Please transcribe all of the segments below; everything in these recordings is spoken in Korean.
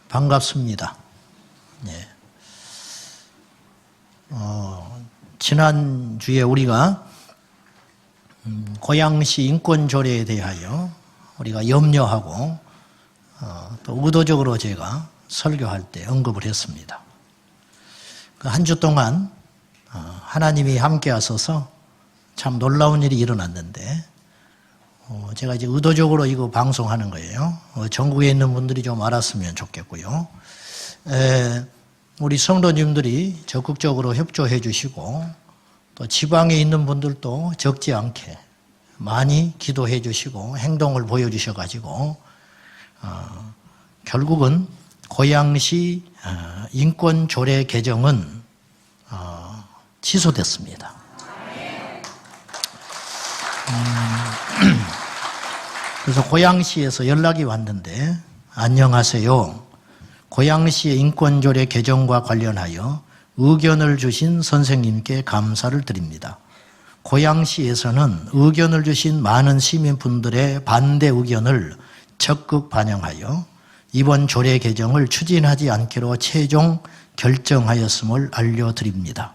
반갑습니다. 네. 지난주에 우리가 고양시 인권조례에 대하여 우리가 염려하고 또 의도적으로 제가 설교할 때 언급을 했습니다. 그 한 주 동안 하나님이 함께 하셔서 참 놀라운 일이 일어났는데 제가 이제 의도적으로 이거 방송하는 거예요. 전국에 있는 분들이 좀 알았으면 좋겠고요. 우리 성도님들이 적극적으로 협조해 주시고 또 지방에 있는 분들도 적지 않게 많이 기도해 주시고 행동을 보여주셔 가지고 결국은 고양시 인권조례 개정은 취소됐습니다. 그래서 고양시에서 연락이 왔는데, 안녕하세요. 고양시의 인권조례 개정과 관련하여 의견을 주신 선생님께 감사를 드립니다. 고양시에서는 의견을 주신 많은 시민분들의 반대 의견을 적극 반영하여 이번 조례 개정을 추진하지 않기로 최종 결정하였음을 알려드립니다.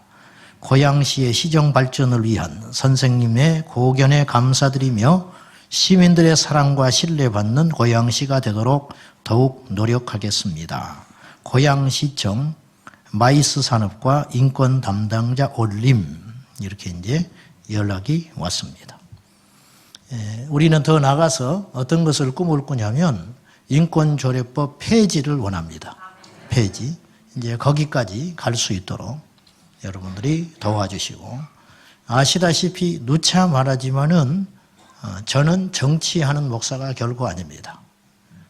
고양시의 시정 발전을 위한 선생님의 고견에 감사드리며 시민들의 사랑과 신뢰받는 고양시가 되도록 더욱 노력하겠습니다. 고양시청 마이스 산업과 인권 담당자 올림, 이렇게 이제 연락이 왔습니다. 우리는 더 나가서 어떤 것을 꿈을 꾸냐면 인권조례법 폐지를 원합니다. 폐지. 이제 거기까지 갈 수 있도록 여러분들이 도와주시고, 아시다시피 누차 말하지만은 저는 정치하는 목사가 결코 아닙니다.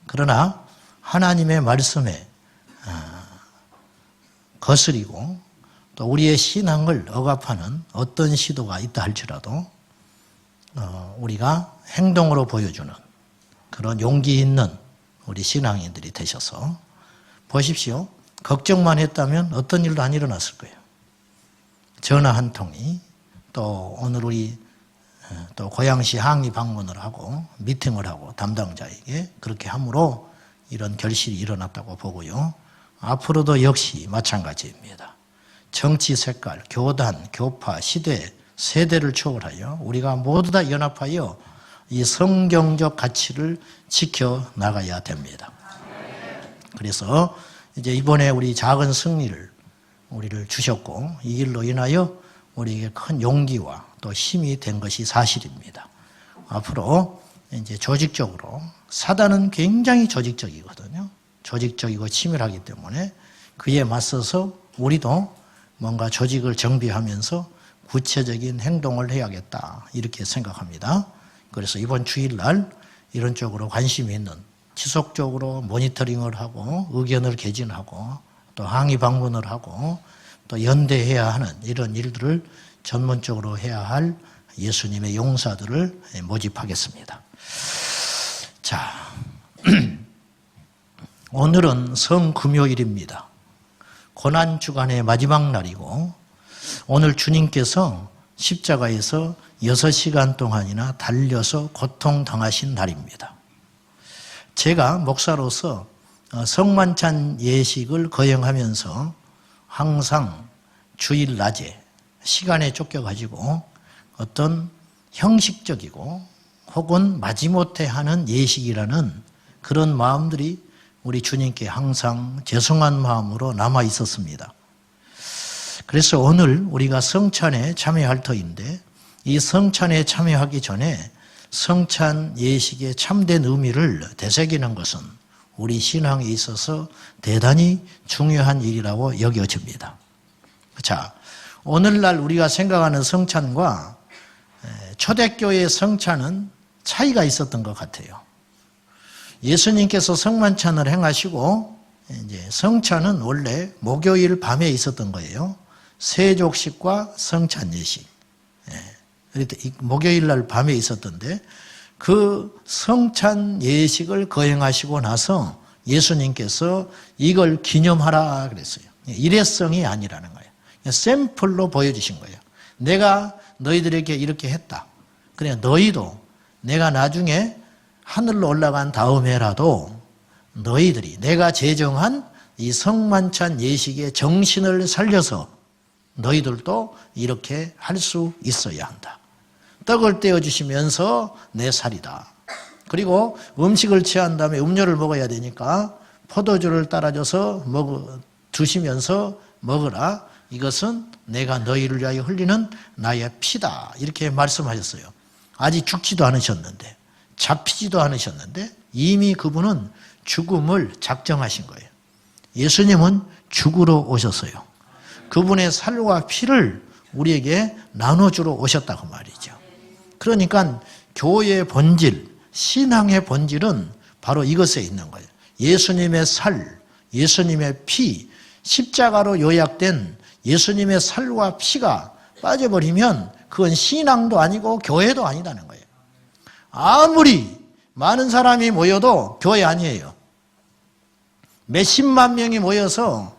그러나 하나님의 말씀에 거스리고 또 우리의 신앙을 억압하는 어떤 시도가 있다 할지라도 우리가 행동으로 보여주는 그런 용기 있는 우리 신앙인들이 되셔서 보십시오. 걱정만 했다면 어떤 일도 안 일어났을 거예요. 전화 한 통이, 또 오늘 우리 또 고양시 항의 방문을 하고 미팅을 하고 담당자에게 그렇게 함으로 이런 결실이 일어났다고 보고요. 앞으로도 역시 마찬가지입니다. 정치 색깔, 교단, 교파, 시대, 세대를 초월하여 우리가 모두 다 연합하여 이 성경적 가치를 지켜나가야 됩니다. 그래서 이제 이번에 우리 작은 승리를 우리를 주셨고 이 일로 인하여 우리에게 큰 용기와 또 힘이 된 것이 사실입니다. 앞으로 이제 조직적으로, 사단은 굉장히 조직적이거든요. 조직적이고 치밀하기 때문에 그에 맞서서 우리도 뭔가 조직을 정비하면서 구체적인 행동을 해야겠다, 이렇게 생각합니다. 그래서 이번 주일날 이런 쪽으로 관심이 있는, 지속적으로 모니터링을 하고 의견을 개진하고 또 항의 방문을 하고 또 연대해야 하는 이런 일들을 전문적으로 해야 할 예수님의 용사들을 모집하겠습니다. 자, 오늘은 성금요일입니다. 고난주간의 마지막 날이고 오늘 주님께서 십자가에서 6시간 동안이나 달려서 고통당하신 날입니다. 제가 목사로서 성만찬 예식을 거행하면서 항상 주일 낮에 시간에 쫓겨가지고 어떤 형식적이고 혹은 마지못해 하는 예식이라는 그런 마음들이 우리 주님께 항상 죄송한 마음으로 남아 있었습니다. 그래서 오늘 우리가 성찬에 참여할 터인데 이 성찬에 참여하기 전에 성찬 예식의 참된 의미를 되새기는 것은 우리 신앙에 있어서 대단히 중요한 일이라고 여겨집니다. 자, 오늘날 우리가 생각하는 성찬과 초대교회의 성찬은 차이가 있었던 것 같아요. 예수님께서 성만찬을 행하시고 이제 성찬은 원래 목요일 밤에 있었던 거예요. 세족식과 성찬 예식. 목요일 날 밤에 있었던데 그 성찬 예식을 거행하시고 나서 예수님께서 이걸 기념하라 그랬어요. 일회성이 아니라는 거예요. 샘플로 보여주신 거예요. 내가 너희들에게 이렇게 했다. 그래, 너희도 내가 나중에 하늘로 올라간 다음에라도 너희들이 내가 제정한 이 성만찬 예식의 정신을 살려서 너희들도 이렇게 할 수 있어야 한다. 떡을 떼어주시면서 내 살이다. 그리고 음식을 취한 다음에 음료를 먹어야 되니까 포도주를 따라줘서 드시면서 먹으라. 이것은 내가 너희를 위하여 흘리는 나의 피다. 이렇게 말씀하셨어요. 아직 죽지도 않으셨는데, 잡히지도 않으셨는데 이미 그분은 죽음을 작정하신 거예요. 예수님은 죽으러 오셨어요. 그분의 살과 피를 우리에게 나눠주러 오셨다고 말이죠. 그러니까 교회의 본질, 신앙의 본질은 바로 이것에 있는 거예요. 예수님의 살, 예수님의 피, 십자가로 요약된 예수님의 살과 피가 빠져버리면 그건 신앙도 아니고 교회도 아니다는 거예요. 아무리 많은 사람이 모여도 교회 아니에요. 몇십만 명이 모여서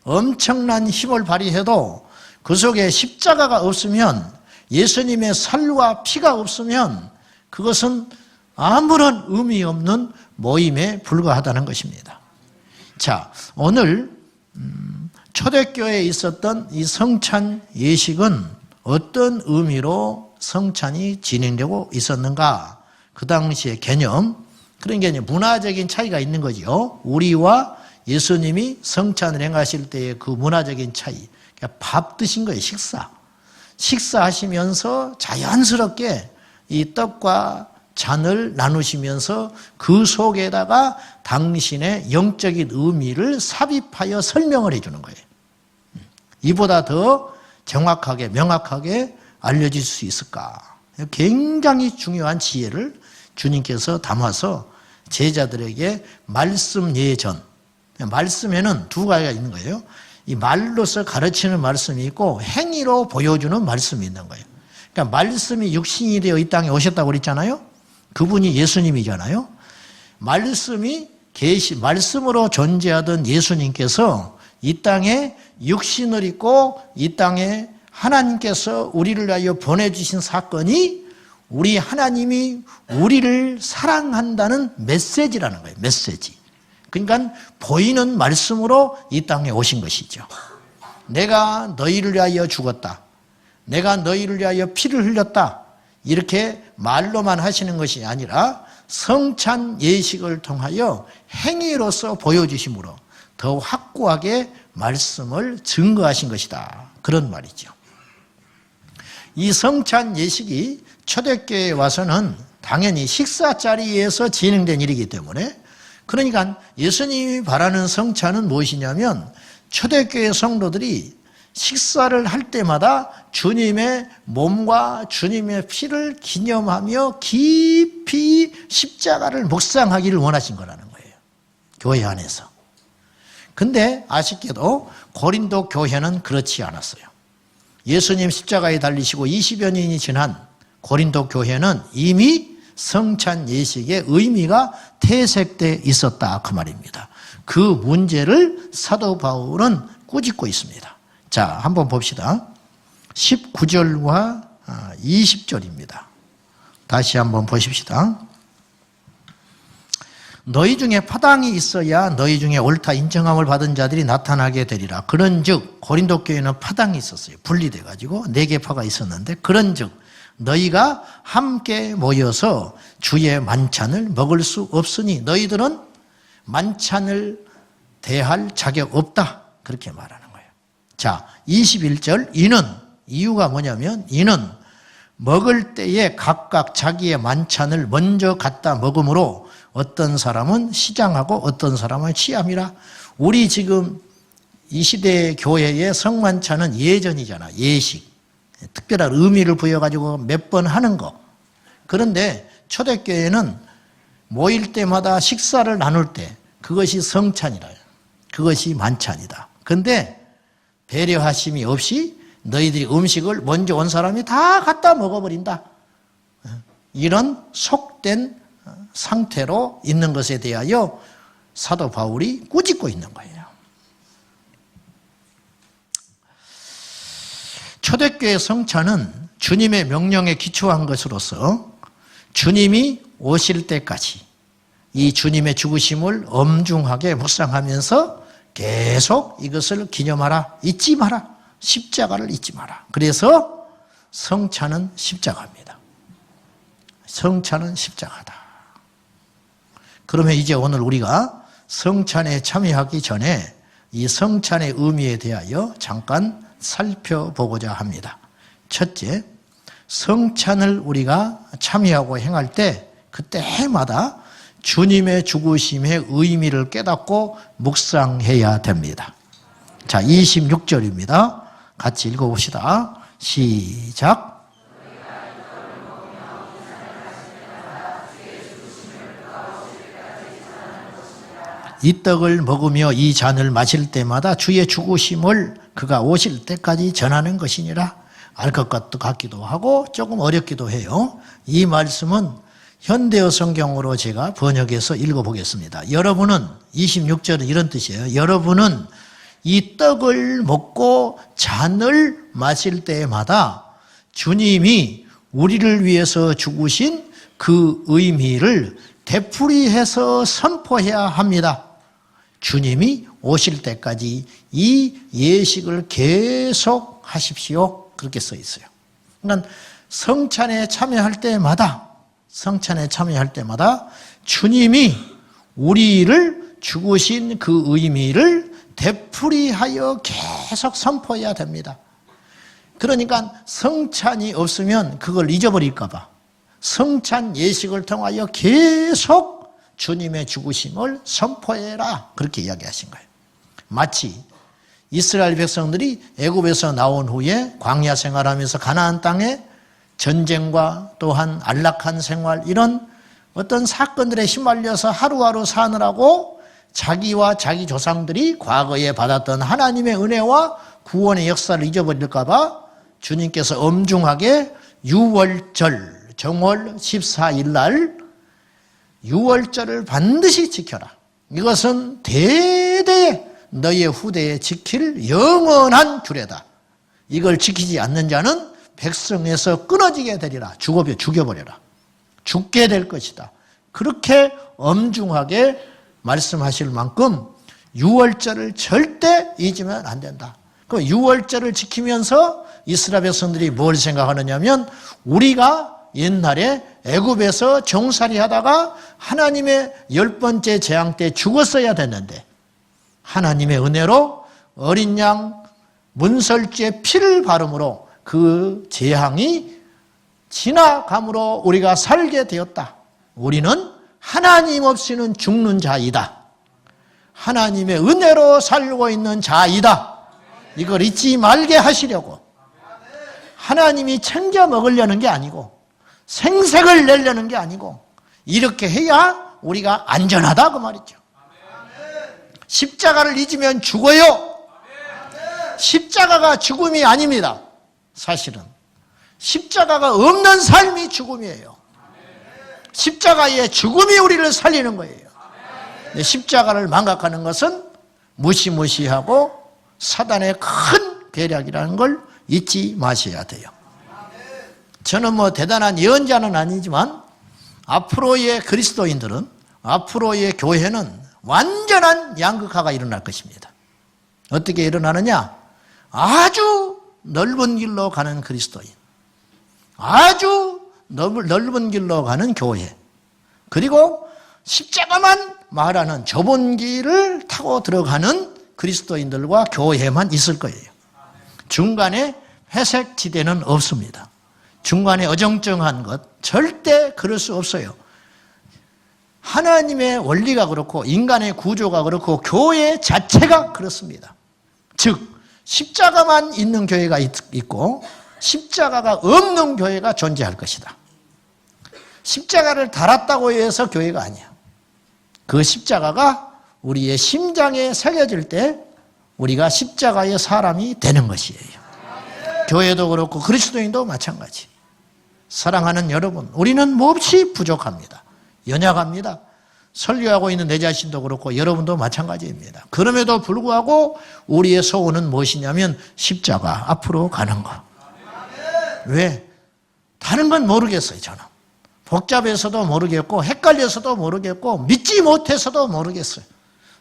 엄청난 힘을 발휘해도 그 속에 십자가가 없으면, 예수님의 살과 피가 없으면 그것은 아무런 의미 없는 모임에 불과하다는 것입니다. 자, 오늘 초대교회에 있었던 이 성찬 예식은 어떤 의미로 성찬이 진행되고 있었는가? 그 당시의 개념, 그러니까 이제 문화적인 차이가 있는 거죠. 우리와 예수님이 성찬을 행하실 때의 그 문화적인 차이. 그러니까 밥 드신 거예요, 식사. 식사하시면서 자연스럽게 이 떡과 잔을 나누시면서 그 속에다가 당신의 영적인 의미를 삽입하여 설명을 해주는 거예요. 이보다 더 정확하게, 명확하게 알려질 수 있을까? 굉장히 중요한 지혜를 주님께서 담아서 제자들에게 말씀 예전, 말씀에는 두 가지가 있는 거예요. 이 말로서 가르치는 말씀이 있고 행위로 보여주는 말씀이 있는 거예요. 그러니까 말씀이 육신이 되어 이 땅에 오셨다고 그랬잖아요. 그분이 예수님이잖아요. 말씀으로 존재하던 예수님께서 이 땅에 육신을 입고 이 땅에 하나님께서 우리를 위하여 보내주신 사건이 우리 하나님이 우리를 사랑한다는 메시지라는 거예요. 메시지. 그러니까 보이는 말씀으로 이 땅에 오신 것이죠. 내가 너희를 위하여 죽었다. 내가 너희를 위하여 피를 흘렸다. 이렇게 말로만 하시는 것이 아니라 성찬 예식을 통하여 행위로서 보여주심으로 더 확고하게 말씀을 증거하신 것이다. 그런 말이죠. 이 성찬 예식이 초대교회에 와서는 당연히 식사 자리에서 진행된 일이기 때문에, 그러니까 예수님이 바라는 성찬은 무엇이냐면 초대교회 성도들이 식사를 할 때마다 주님의 몸과 주님의 피를 기념하며 깊이 십자가를 묵상하기를 원하신 거라는 거예요. 교회 안에서. 근데 아쉽게도 고린도 교회는 그렇지 않았어요. 예수님 십자가에 달리시고 20여 년이 지난 고린도 교회는 이미 성찬 예식의 의미가 퇴색돼 있었다, 그 말입니다. 그 문제를 사도 바울은 꾸짖고 있습니다. 자, 한번 봅시다. 19절과 20절입니다. 다시 한번 보십시다. 너희 중에 파당이 있어야 너희 중에 옳다 인정함을 받은 자들이 나타나게 되리라. 그런즉 고린도 교회는 파당이 있었어요. 분리돼 가지고 4개 파가 있었는데, 그런즉 너희가 함께 모여서 주의 만찬을 먹을 수 없으니 너희들은 만찬을 대할 자격 없다. 그렇게 말하는 거예요. 자, 21절. 이유가 뭐냐면, 이는 먹을 때에 각각 자기의 만찬을 먼저 갖다 먹으므로 어떤 사람은 시장하고 어떤 사람은 취함이라. 우리 지금 이 시대 교회의 성만찬은 예전이잖아. 예식. 특별한 의미를 부여가지고 몇 번 하는 거. 그런데 초대교회는 모일 때마다 식사를 나눌 때 그것이 성찬이라. 그것이 만찬이다. 그런데 배려하심이 없이 너희들이 음식을 먼저 온 사람이 다 갖다 먹어버린다. 이런 속된 상태로 있는 것에 대하여 사도 바울이 꾸짖고 있는 거예요. 초대교회 성찬은 주님의 명령에 기초한 것으로서 주님이 오실 때까지 이 주님의 죽으심을 엄중하게 묵상하면서 계속 이것을 기념하라. 잊지 마라. 십자가를 잊지 마라. 그래서 성찬은 십자가입니다. 성찬은 십자가다. 그러면 이제 오늘 우리가 성찬에 참여하기 전에 이 성찬의 의미에 대하여 잠깐 살펴보고자 합니다. 첫째, 성찬을 우리가 참여하고 행할 때 그때마다 주님의 죽으심의 의미를 깨닫고 묵상해야 됩니다. 자, 26절입니다. 같이 읽어봅시다. 시작. 이 떡을 먹으며 이 잔을 마실 때마다 주의 죽으심을 그가 오실 때까지 전하는 것이니라. 알 것 같기도 하고 조금 어렵기도 해요. 이 말씀은 현대어 성경으로 제가 번역해서 읽어보겠습니다. 여러분은 26절은 이런 뜻이에요. 여러분은 이 떡을 먹고 잔을 마실 때마다 주님이 우리를 위해서 죽으신 그 의미를 되풀이해서 선포해야 합니다. 주님이 오실 때까지 이 예식을 계속 하십시오. 그렇게 써 있어요. 그러니까 성찬에 참여할 때마다 주님이 우리를 죽으신 그 의미를 되풀이하여 계속 선포해야 됩니다. 그러니까 성찬이 없으면 그걸 잊어버릴까 봐 성찬 예식을 통하여 계속 주님의 죽으심을 선포해라. 그렇게 이야기하신 거예요. 마치 이스라엘 백성들이 애굽에서 나온 후에 광야 생활하면서 가나안 땅에 전쟁과 또한 안락한 생활 이런 어떤 사건들에 휘말려서 하루하루 사느라고 자기와 자기 조상들이 과거에 받았던 하나님의 은혜와 구원의 역사를 잊어버릴까 봐 주님께서 엄중하게 유월절 정월 14일 날 유월절을 반드시 지켜라. 이것은 대대에 너의 후대에 지킬 영원한 규례다. 이걸 지키지 않는 자는 백성에서 끊어지게 되리라. 죽여버려라. 죽게 될 것이다. 그렇게 엄중하게 말씀하실 만큼 유월절을 절대 잊으면 안 된다. 그 유월절을 지키면서 이스라엘 백성들이 뭘 생각하느냐면 우리가 옛날에 애굽에서 종살이 하다가 하나님의 10번째 재앙 때 죽었어야 됐는데 하나님의 은혜로 어린 양 문설주의 피를 바름으로 그 재앙이 지나감으로 우리가 살게 되었다. 우리는 하나님 없이는 죽는 자이다. 하나님의 은혜로 살고 있는 자이다. 이걸 잊지 말게 하시려고 하나님이 챙겨 먹으려는 게 아니고 생색을 내려는 게 아니고 이렇게 해야 우리가 안전하다 그 말이죠. 십자가를 잊으면 죽어요. 십자가가 죽음이 아닙니다. 사실은 십자가가 없는 삶이 죽음이에요. 십자가의 죽음이 우리를 살리는 거예요. 십자가를 망각하는 것은 무시무시하고 사단의 큰 계략이라는 걸 잊지 마셔야 돼요. 저는 대단한 예언자는 아니지만 앞으로의 그리스도인들은 앞으로의 교회는 완전한 양극화가 일어날 것입니다. 어떻게 일어나느냐? 아주 넓은 길로 가는 그리스도인, 아주 넓은 길로 가는 교회, 그리고 십자가만 말하는 좁은 길을 타고 들어가는 그리스도인들과 교회만 있을 거예요. 중간에 회색 지대는 없습니다. 중간에 어정쩡한 것 절대 그럴 수 없어요. 하나님의 원리가 그렇고 인간의 구조가 그렇고 교회 자체가 그렇습니다. 즉 십자가만 있는 교회가 있고 십자가가 없는 교회가 존재할 것이다. 십자가를 달았다고 해서 교회가 아니야. 그 십자가가 우리의 심장에 새겨질 때 우리가 십자가의 사람이 되는 것이에요. 교회도 그렇고 그리스도인도 마찬가지. 사랑하는 여러분, 우리는 몹시 부족합니다. 연약합니다. 설교하고 있는 내 자신도 그렇고 여러분도 마찬가지입니다. 그럼에도 불구하고 우리의 소원은 무엇이냐면 십자가 앞으로 가는 거. 왜? 다른 건 모르겠어요. 저는 복잡해서도 모르겠고 헷갈려서도 모르겠고 믿지 못해서도 모르겠어요.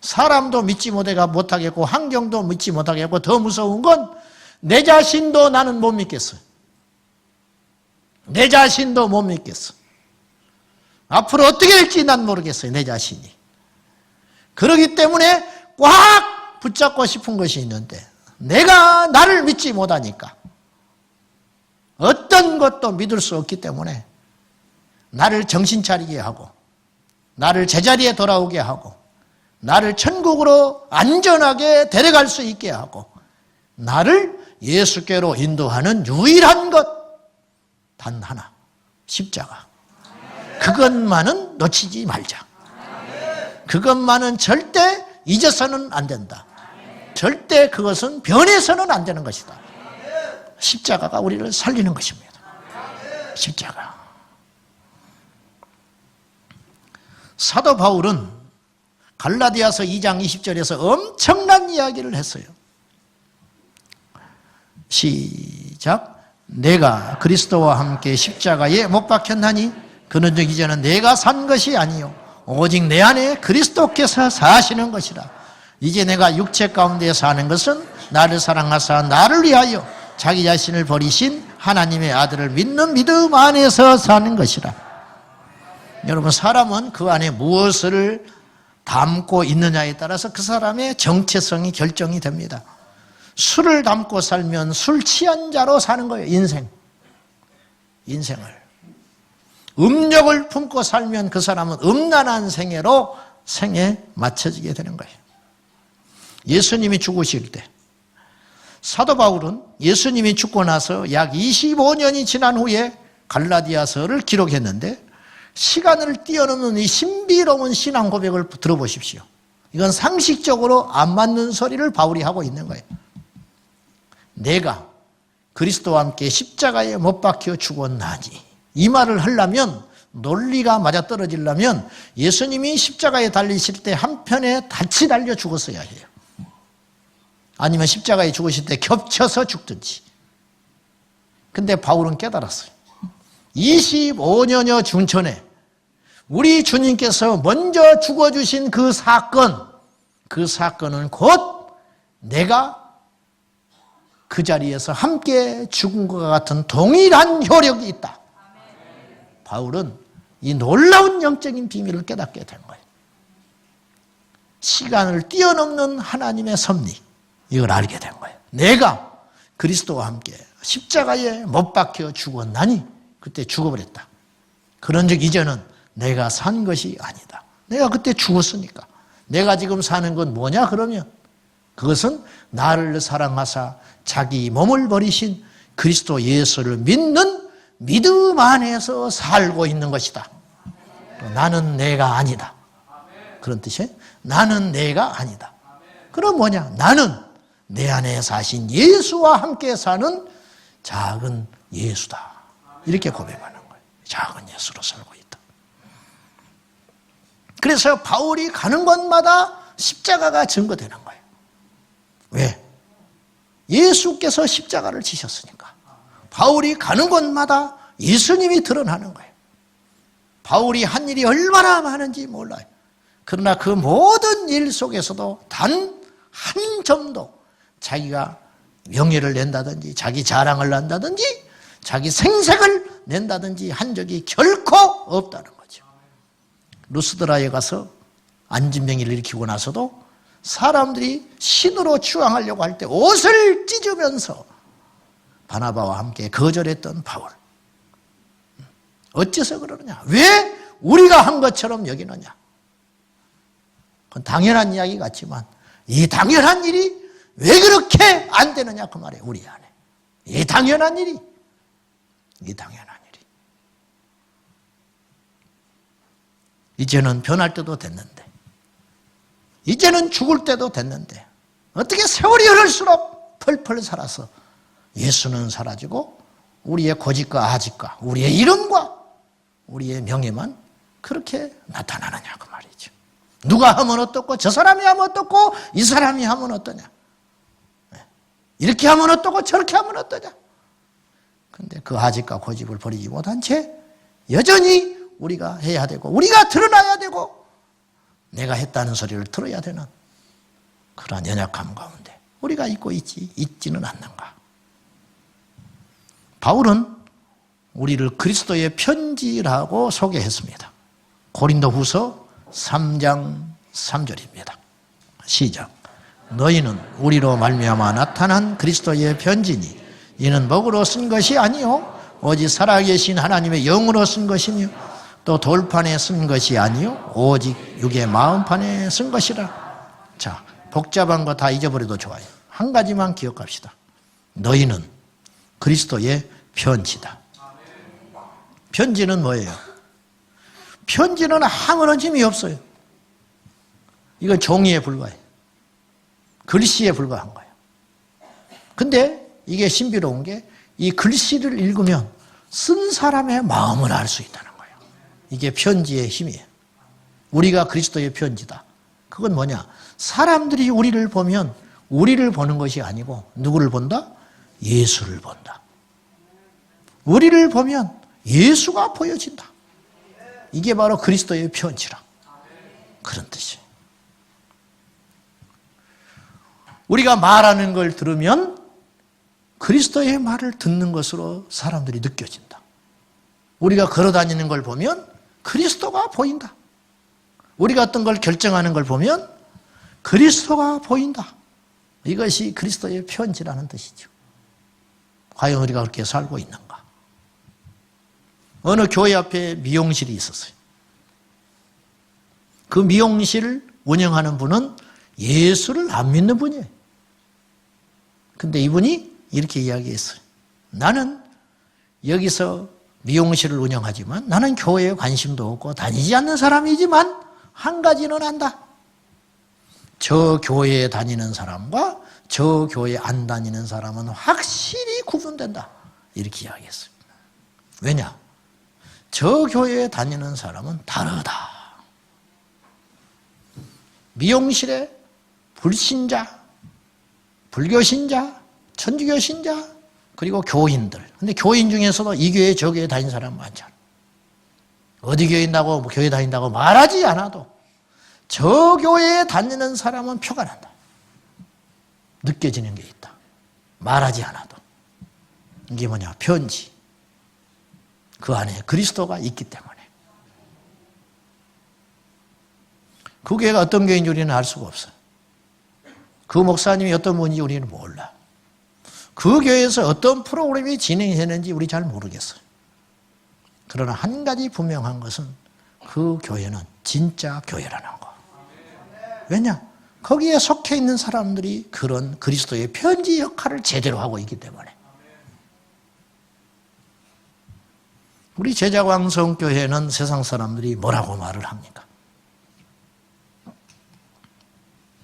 사람도 믿지 못하겠고 환경도 믿지 못하겠고 더 무서운 건 내 자신도 나는 못 믿겠어요. 내 자신도 못 믿겠어. 앞으로 어떻게 될지 난 모르겠어요. 내 자신이. 그렇기 때문에 꽉 붙잡고 싶은 것이 있는데 내가 나를 믿지 못하니까 어떤 것도 믿을 수 없기 때문에 나를 정신 차리게 하고 나를 제자리에 돌아오게 하고 나를 천국으로 안전하게 데려갈 수 있게 하고 나를 예수께로 인도하는 유일한 것 단 하나, 십자가. 그것만은 놓치지 말자. 그것만은 절대 잊어서는 안 된다. 절대 그것은 변해서는 안 되는 것이다. 십자가가 우리를 살리는 것입니다. 십자가. 사도 바울은 갈라디아서 2장 20절에서 엄청난 이야기를 했어요. 시작. 내가 그리스도와 함께 십자가에 못 박혔나니 그는 이제는 내가 산 것이 아니요 오직 내 안에 그리스도께서 사시는 것이라. 이제 내가 육체 가운데 사는 것은 나를 사랑하사 나를 위하여 자기 자신을 버리신 하나님의 아들을 믿는 믿음 안에서 사는 것이라. 여러분, 사람은 그 안에 무엇을 담고 있느냐에 따라서 그 사람의 정체성이 결정이 됩니다. 술을 담고 살면 술 취한 자로 사는 거예요. 인생을. 음욕을 품고 살면 그 사람은 음란한 생에 맞춰지게 되는 거예요. 예수님이 죽으실 때 사도 바울은 예수님이 죽고 나서 약 25년이 지난 후에 갈라디아서를 기록했는데 시간을 뛰어넘는 이 신비로운 신앙 고백을 들어보십시오. 이건 상식적으로 안 맞는 소리를 바울이 하고 있는 거예요. 내가 그리스도와 함께 십자가에 못 박혀 죽었나니, 이 말을 하려면 논리가 맞아떨어지려면 예수님이 십자가에 달리실 때 한편에 같이 달려 죽었어야 해요. 아니면 십자가에 죽으실 때 겹쳐서 죽든지. 근데 바울은 깨달았어요. 25년여 중 전에 우리 주님께서 먼저 죽어주신 그 사건은 곧 내가 그 자리에서 함께 죽은 것과 같은 동일한 효력이 있다. 바울은 이 놀라운 영적인 비밀을 깨닫게 된 거예요. 시간을 뛰어넘는 하나님의 섭리, 이걸 알게 된 거예요. 내가 그리스도와 함께 십자가에 못 박혀 죽었나니, 그때 죽어버렸다. 그런즉 이제는 내가 산 것이 아니다. 내가 그때 죽었으니까. 내가 지금 사는 건 뭐냐 그러면 그것은 나를 사랑하사 자기 몸을 버리신 그리스도 예수를 믿는 믿음 안에서 살고 있는 것이다. 나는 내가 아니다. 그런 뜻이에요. 나는 내가 아니다. 그럼 뭐냐? 나는 내 안에 사신 예수와 함께 사는 작은 예수다. 이렇게 고백하는 거예요. 작은 예수로 살고 있다. 그래서 바울이 가는 곳마다 십자가가 증거되는 거예요. 왜? 예수께서 십자가를 지셨으니까. 바울이 가는 곳마다 예수님이 드러나는 거예요. 바울이 한 일이 얼마나 많은지 몰라요. 그러나 그 모든 일 속에서도 단 한 점도 자기가 명예를 낸다든지 자기 자랑을 한다든지 자기 생색을 낸다든지 한 적이 결코 없다는 거죠. 루스드라에 가서 안진병을 일으키고 나서도 사람들이 신으로 추앙하려고 할 때 옷을 찢으면서 바나바와 함께 거절했던 바울. 어째서 그러느냐? 왜 우리가 한 것처럼 여기느냐? 그건 당연한 이야기 같지만 이 당연한 일이 왜 그렇게 안 되느냐 그 말이에요. 우리 안에. 이 당연한 일이. 이제는 변할 때도 됐는데, 이제는 죽을 때도 됐는데 어떻게 세월이 흐를수록 펄펄 살아서 예수는 사라지고 우리의 고집과 아집과 우리의 이름과 우리의 명예만 그렇게 나타나느냐 그 말이죠. 누가 하면 어떻고 저 사람이 하면 어떻고 이 사람이 하면 어떠냐, 이렇게 하면 어떻고 저렇게 하면 어떠냐. 근데 그 아집과 고집을 버리지 못한 채 여전히 우리가 해야 되고 우리가 드러나야 되고 내가 했다는 소리를 들어야 되는 그러한 연약함 가운데 우리가 있지는 않는가. 바울은 우리를 그리스도의 편지라고 소개했습니다. 고린도후서 3장 3절입니다. 시작. 너희는 우리로 말미암아 나타난 그리스도의 편지니 이는 먹으로 쓴 것이 아니요 오직 살아계신 하나님의 영으로 쓴 것이며 또 돌판에 쓴 것이 아니요 오직 육의 마음판에 쓴 것이라. 자, 복잡한 거 다 잊어버려도 좋아요. 한 가지만 기억합시다. 너희는 그리스도의 편지다. 편지는 뭐예요? 편지는 아무런 힘이 없어요. 이건 종이에 불과해요. 글씨에 불과한 거예요. 근데 이게 신비로운 게 이 글씨를 읽으면 쓴 사람의 마음을 알 수 있다는 거예요. 이게 편지의 힘이에요. 우리가 그리스도의 편지다. 그건 뭐냐? 사람들이 우리를 보면 우리를 보는 것이 아니고 누구를 본다? 예수를 본다. 우리를 보면 예수가 보여진다. 이게 바로 그리스도의 편지라. 그런 뜻이에요. 우리가 말하는 걸 들으면 그리스도의 말을 듣는 것으로 사람들이 느껴진다. 우리가 걸어다니는 걸 보면 그리스도가 보인다. 우리가 어떤 걸 결정하는 걸 보면 그리스도가 보인다. 이것이 그리스도의 편지라는 뜻이죠. 과연 우리가 그렇게 살고 있는가? 어느 교회 앞에 미용실이 있었어요. 그 미용실을 운영하는 분은 예수를 안 믿는 분이에요. 근데 이분이 이렇게 이야기했어요. 나는 여기서 미용실을 운영하지만 나는 교회에 관심도 없고 다니지 않는 사람이지만 한 가지는 안다. 저 교회에 다니는 사람과 저 교회에 안 다니는 사람은 확실히 구분된다. 이렇게 이야기했어요. 왜냐? 저 교회에 다니는 사람은 다르다. 미용실에 불신자, 불교신자, 천주교신자, 그리고 교인들. 근데 교인 중에서도 이 교회 저 교회 다니는 사람 많잖아. 어디 교회 있다고 교회 다닌다고 말하지 않아도 저 교회에 다니는 사람은 표가 난다. 느껴지는 게 있다. 말하지 않아도. 이게 뭐냐? 편지. 그 안에 그리스도가 있기 때문에. 그 교회가 어떤 교회인지 우리는 알 수가 없어요. 그 목사님이 어떤 분인지 우리는 몰라. 그 교회에서 어떤 프로그램이 진행했는지 우리 잘 모르겠어요. 그러나 한 가지 분명한 것은 그 교회는 진짜 교회라는 거. 왜냐? 거기에 속해 있는 사람들이 그런 그리스도의 편지 역할을 제대로 하고 있기 때문에. 우리 제자광성교회는 세상 사람들이 뭐라고 말을 합니까?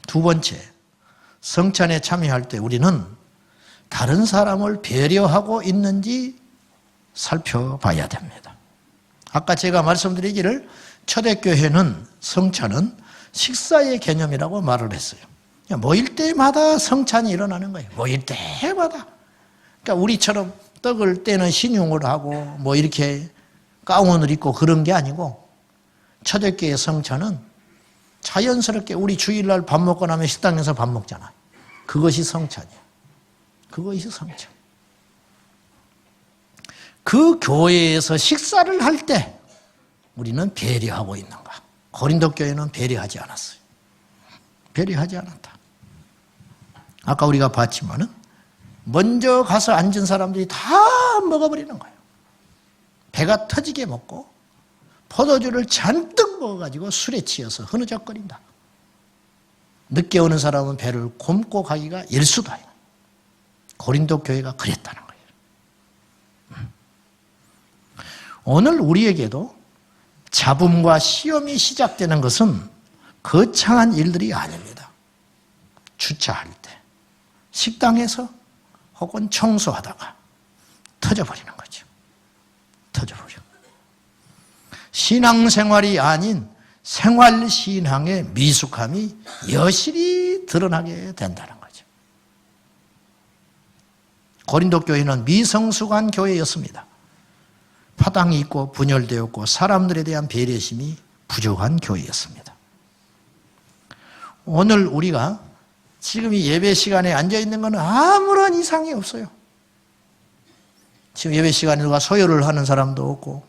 두 번째, 성찬에 참여할 때 우리는 다른 사람을 배려하고 있는지 살펴봐야 됩니다. 아까 제가 말씀드리기를 초대교회는 성찬은 식사의 개념이라고 말을 했어요. 모일 때마다 성찬이 일어나는 거예요. 모일 때마다. 그러니까 우리처럼 떡을 떼는 신용을 하고 뭐 이렇게 가운을 입고 그런 게 아니고 초대교회 성찬은 자연스럽게 우리 주일날 밥 먹고 나면 식당에서 밥 먹잖아요. 그것이 성찬이에요. 그것이 성찬. 그 교회에서 식사를 할 때 우리는 배려하고 있는가? 고린도 교회는 배려하지 않았어요. 배려하지 않았다. 아까 우리가 봤지만은 먼저 가서 앉은 사람들이 다 먹어버리는 거예요. 배가 터지게 먹고 포도주를 잔뜩 먹어가지고 술에 취해서 흐느적거린다. 늦게 오는 사람은 배를 곪고 가기가 일수다. 고린도 교회가 그랬다는 거예요. 오늘 우리에게도 잡음과 시험이 시작되는 것은 거창한 일들이 아닙니다. 주차할 때, 식당에서 혹은 청소하다가 터져버리는 거죠. 터져버려. 신앙생활이 아닌 생활신앙의 미숙함이 여실히 드러나게 된다는 거죠. 고린도 교회는 미성숙한 교회였습니다. 파당이 있고 분열되었고 사람들에 대한 배려심이 부족한 교회였습니다. 오늘 우리가 지금 이 예배 시간에 앉아 있는 것은 아무런 이상이 없어요. 지금 예배 시간에 누가 소요를 하는 사람도 없고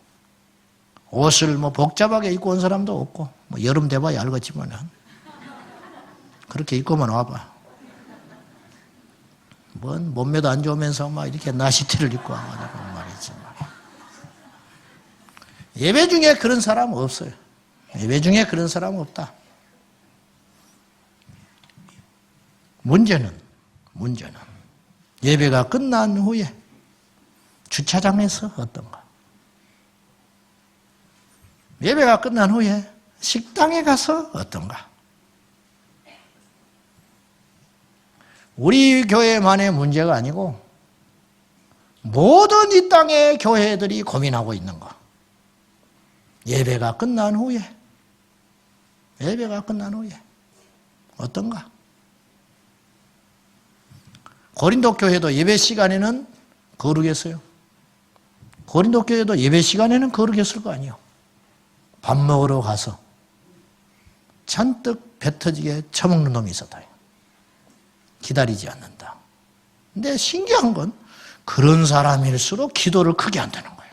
옷을 뭐 복잡하게 입고 온 사람도 없고 뭐 여름 돼봐야 알겠지만은 그렇게 입고만 와봐. 뭔 몸매도 안 좋으면서 막 이렇게 나시티를 입고 와가지고 말이지. 예배 중에 그런 사람 없어요. 예배 중에 그런 사람 없다. 문제는 예배가 끝난 후에 주차장에서 어떤가? 예배가 끝난 후에 식당에 가서 어떤가? 우리 교회만의 문제가 아니고 모든 이 땅의 교회들이 고민하고 있는 거. 예배가 끝난 후에 어떤가? 고린도 교회도 예배 시간에는 거룩했어요. 고린도 교회도 예배 시간에는 거룩했을 거 아니에요. 밥 먹으러 가서 잔뜩 배 터지게 처먹는 놈이 있었다. 기다리지 않는다. 근데 신기한 건 그런 사람일수록 기도를 크게 한다는 거예요.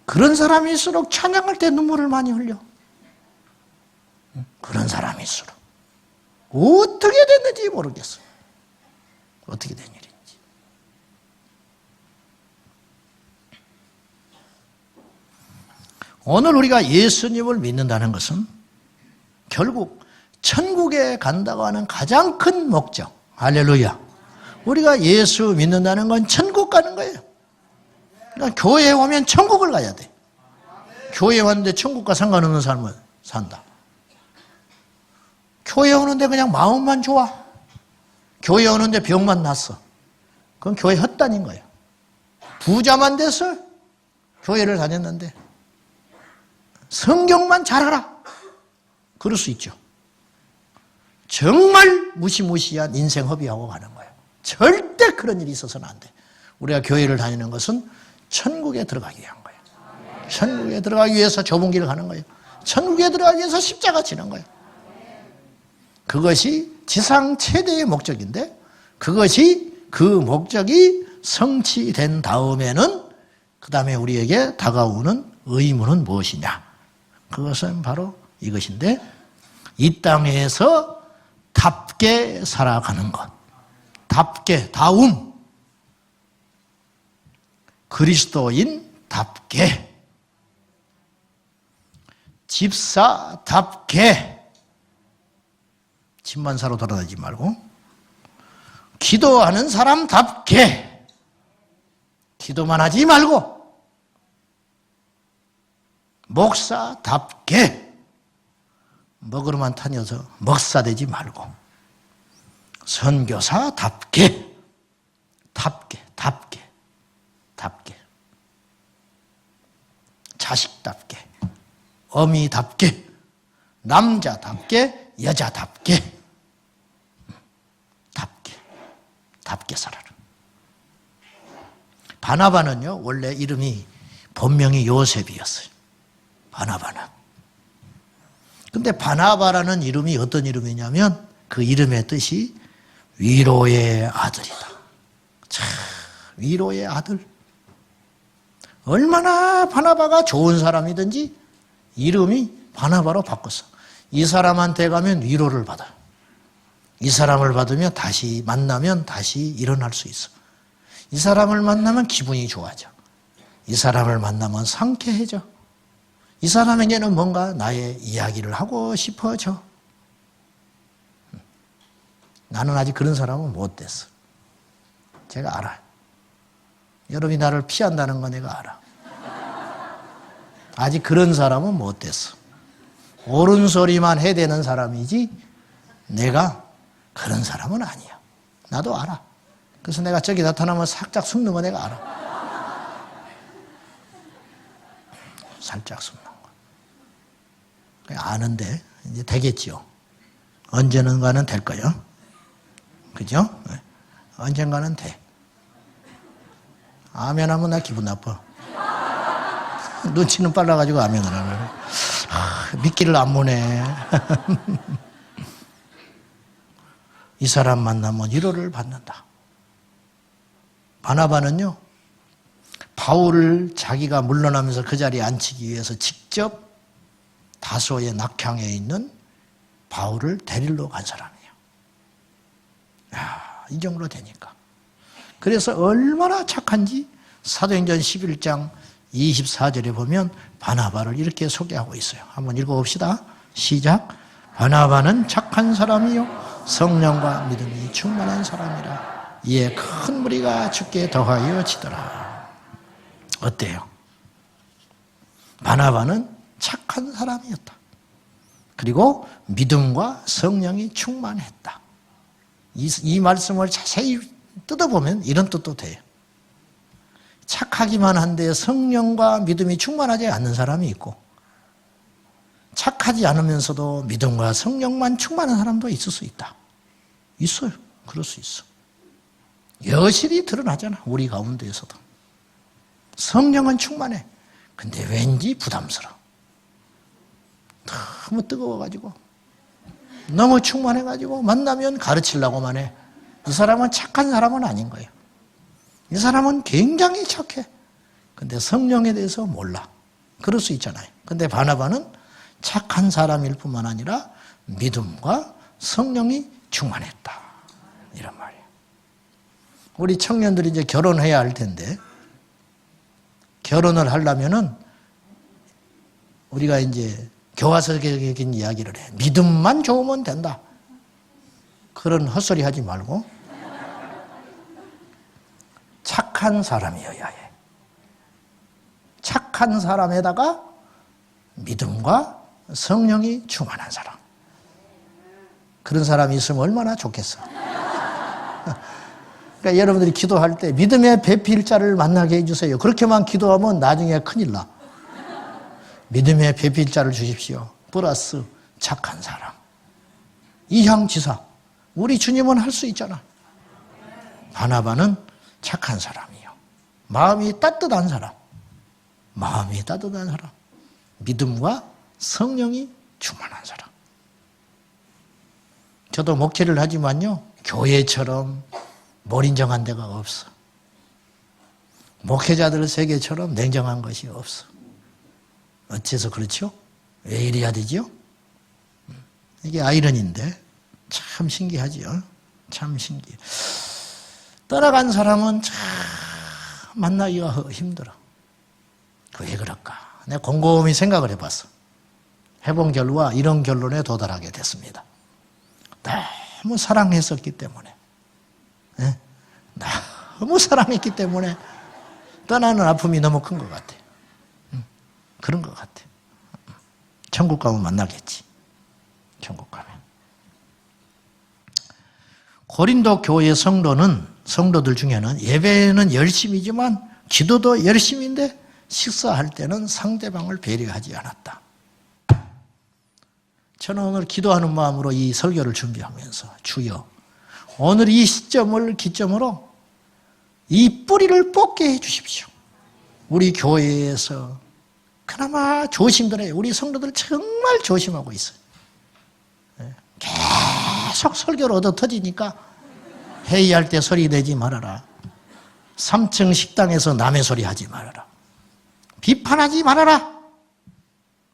그런 사람일수록 찬양할 때 눈물을 많이 흘려. 그런 사람일수록. 어떻게 됐는지 모르겠어요. 어떻게 된 일인지. 오늘 우리가 예수님을 믿는다는 것은 결국 천국에 간다고 하는 가장 큰 목적. 할렐루야. 우리가 예수 믿는다는 건 천국 가는 거예요. 그러니까 교회에 오면 천국을 가야 돼. 교회에 왔는데 천국과 상관없는 삶을 산다. 교회 오는데 그냥 마음만 좋아. 교회 오는데 병만 났어. 그건 교회 헛다닌 거예요. 부자만 돼서 교회를 다녔는데 성경만 잘 알아. 그럴 수 있죠. 정말 무시무시한 인생 허비하고 가는 거예요. 절대 그런 일이 있어서는 안 돼. 우리가 교회를 다니는 것은 천국에 들어가기 위한 거예요. 천국에 들어가기 위해서 좁은 길을 가는 거예요. 천국에 들어가기 위해서 십자가 지는 거예요. 그것이 지상 최대의 목적인데 그것이 그 목적이 성취된 다음에는 그 다음에 우리에게 다가오는 의무는 무엇이냐? 그것은 바로 이것인데 이 땅에서 답게 살아가는 것. 답게, 다움. 그리스도인답게. 집사답게. 집만 사러 돌아다니지 말고 기도하는 사람답게 기도만 하지 말고 목사답게 먹으러만 다녀서 먹사 되지 말고 선교사답게 답게 자식답게 어미답게 남자답게 여자답게 답게 살아라. 바나바는요 원래 이름이 본명이 요셉이었어요. 바나바는. 근데 바나바라는 이름이 어떤 이름이냐면 그 이름의 뜻이 위로의 아들이다. 참 위로의 아들. 얼마나 바나바가 좋은 사람이든지 이름이 바나바로 바꿨어. 이 사람한테 가면 위로를 받아. 이 사람을 받으면 다시 만나면 다시 일어날 수 있어. 이 사람을 만나면 기분이 좋아져. 이 사람을 만나면 상쾌해져. 이 사람에게는 뭔가 나의 이야기를 하고 싶어져. 나는 아직 그런 사람은 못 됐어. 제가 알아요. 여러분이 나를 피한다는 거 내가 알아. 아직 그런 사람은 못 됐어. 옳은 소리만 해대는 사람이지 내가 그런 사람은 아니야. 나도 알아. 그래서 내가 저기 나타나면 살짝 숨는 거 내가 알아. 살짝 숨는 거. 아는데 이제 되겠지요. 언제는가는 될 거예요. 그죠? 언젠가는 돼. 아멘 하면 나 기분 나빠. 눈치는 빨라가지고 아멘을 하네. 믿기를 안 보네. 이 사람 만나면 위로를 받는다. 바나바는요, 바울을 자기가 물러나면서 그 자리에 앉히기 위해서 직접 다소의 낙향에 있는 바울을 데리러 간 사람이에요. 이 정도로 되니까. 그래서 얼마나 착한지 사도행전 11장 24절에 보면 바나바를 이렇게 소개하고 있어요. 한번 읽어봅시다. 시작. 바나바는 착한 사람이요 성령과 믿음이 충만한 사람이라. 이에 큰 무리가 주께 더하여 지더라. 어때요? 바나바는 착한 사람이었다. 그리고 믿음과 성령이 충만했다. 이 말씀을 자세히 뜯어보면 이런 뜻도 돼요. 착하기만 한데 성령과 믿음이 충만하지 않는 사람이 있고, 착하지 않으면서도 믿음과 성령만 충만한 사람도 있을 수 있다. 있어요. 그럴 수 있어. 여실히 드러나잖아. 우리 가운데에서도. 성령은 충만해. 근데 왠지 부담스러워. 너무 뜨거워가지고, 너무 충만해가지고 만나면 가르치려고만 해. 이 사람은 착한 사람은 아닌 거예요. 이 사람은 굉장히 착해. 근데 성령에 대해서 몰라. 그럴 수 있잖아요. 근데 바나바는 착한 사람일 뿐만 아니라 믿음과 성령이 충만했다. 이런 말이에요. 우리 청년들이 이제 결혼해야 할 텐데, 결혼을 하려면은 우리가 이제 교화서적인 이야기를 해. 믿음만 좋으면 된다. 그런 헛소리 하지 말고 착한 사람이어야 해. 착한 사람에다가 믿음과 성령이 충만한 사람. 그런 사람이 있으면 얼마나 좋겠어. 그러니까 여러분들이 기도할 때 믿음의 배필자를 만나게 해주세요. 그렇게만 기도하면 나중에 큰일 나. 믿음의 배필자를 주십시오. 플러스 착한 사람. 이향지사. 우리 주님은 할 수 있잖아. 바나바는 착한 사람이요. 마음이 따뜻한 사람. 마음이 따뜻한 사람. 믿음과 성령이 충만한 사람. 저도 목회를 하지만요, 교회처럼 몰인정한 데가 없어. 목회자들 세계처럼 냉정한 것이 없어. 어째서 그렇죠? 왜 이래야 되죠? 이게 아이러니인데 참 신기하지요. 참 신기해. 떠나간 사람은 참 만나기가 힘들어. 왜 그럴까? 내가 곰곰이 생각을 해봤어. 해본 결과 이런 결론에 도달하게 됐습니다. 너무 사랑했었기 때문에, 네? 너무 사랑했기 때문에 떠나는 아픔이 너무 큰 것 같아. 그런 것 같아. 천국 가면 만나겠지. 천국 가면. 고린도 교회 성도들 중에는 예배는 열심이지만 기도도 열심인데 식사할 때는 상대방을 배려하지 않았다. 저는 오늘 기도하는 마음으로 이 설교를 준비하면서 주여, 오늘 이 시점을 기점으로 이 뿌리를 뽑게 해 주십시오. 우리 교회에서 그나마 조심들어요. 우리 성도들 정말 조심하고 있어요. 계속 설교를 얻어 터지니까 회의할 때 소리 내지 말아라. 3층 식당에서 남의 소리 하지 말아라. 비판하지 말아라.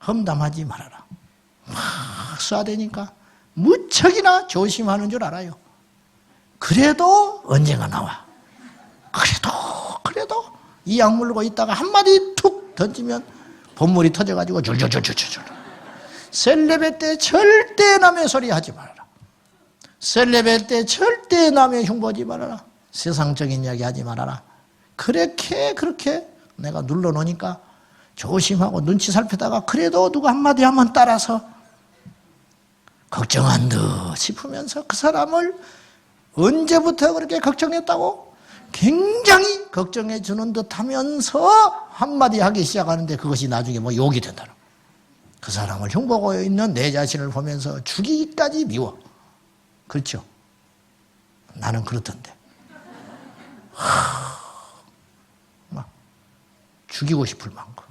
험담하지 말아라. 막 쏴대니까 무척이나 조심하는 줄 알아요. 그래도 언젠가 나와. 그래도 이 약 물고 있다가 한마디 툭 던지면 본물이 터져가지고 줄줄줄줄줄. 셀레베 때 절대 남의 소리 하지 말아라. 셀레베 때 절대 남의 흉보지 말아라. 세상적인 이야기 하지 말아라. 그렇게 내가 눌러놓으니까 조심하고 눈치 살피다가 그래도 누가 한마디 하면 따라서 걱정한 듯 싶으면서 그 사람을 언제부터 그렇게 걱정했다고? 굉장히 걱정해 주는 듯 하면서 한마디 하기 시작하는데 그것이 나중에 뭐 욕이 된다는. 그 사람을 흉보고 있는 내 자신을 보면서 죽이기까지 미워. 그렇죠? 나는 그렇던데. 죽이고 싶을 만큼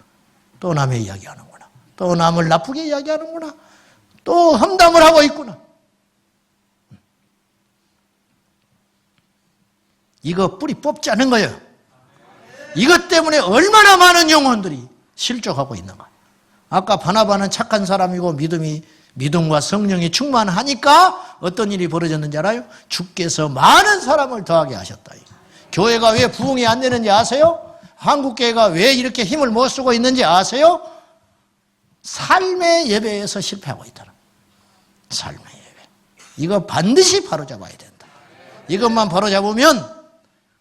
또 남의 이야기하는구나. 또 남을 나쁘게 이야기하는구나. 또 험담을 하고 있구나. 이거 뿌리 뽑지 않은 거예요. 이것 때문에 얼마나 많은 영혼들이 실족하고 있는가. 아까 바나바는 착한 사람이고 믿음과 성령이 충만하니까 어떤 일이 벌어졌는지 알아요? 주께서 많은 사람을 더하게 하셨다. 교회가 왜 부흥이 안 되는지 아세요? 한국교회가 왜 이렇게 힘을 못 쓰고 있는지 아세요? 삶의 예배에서 실패하고 있다는. 삶의 예배. 이거 반드시 바로잡아야 된다. 이것만 바로잡으면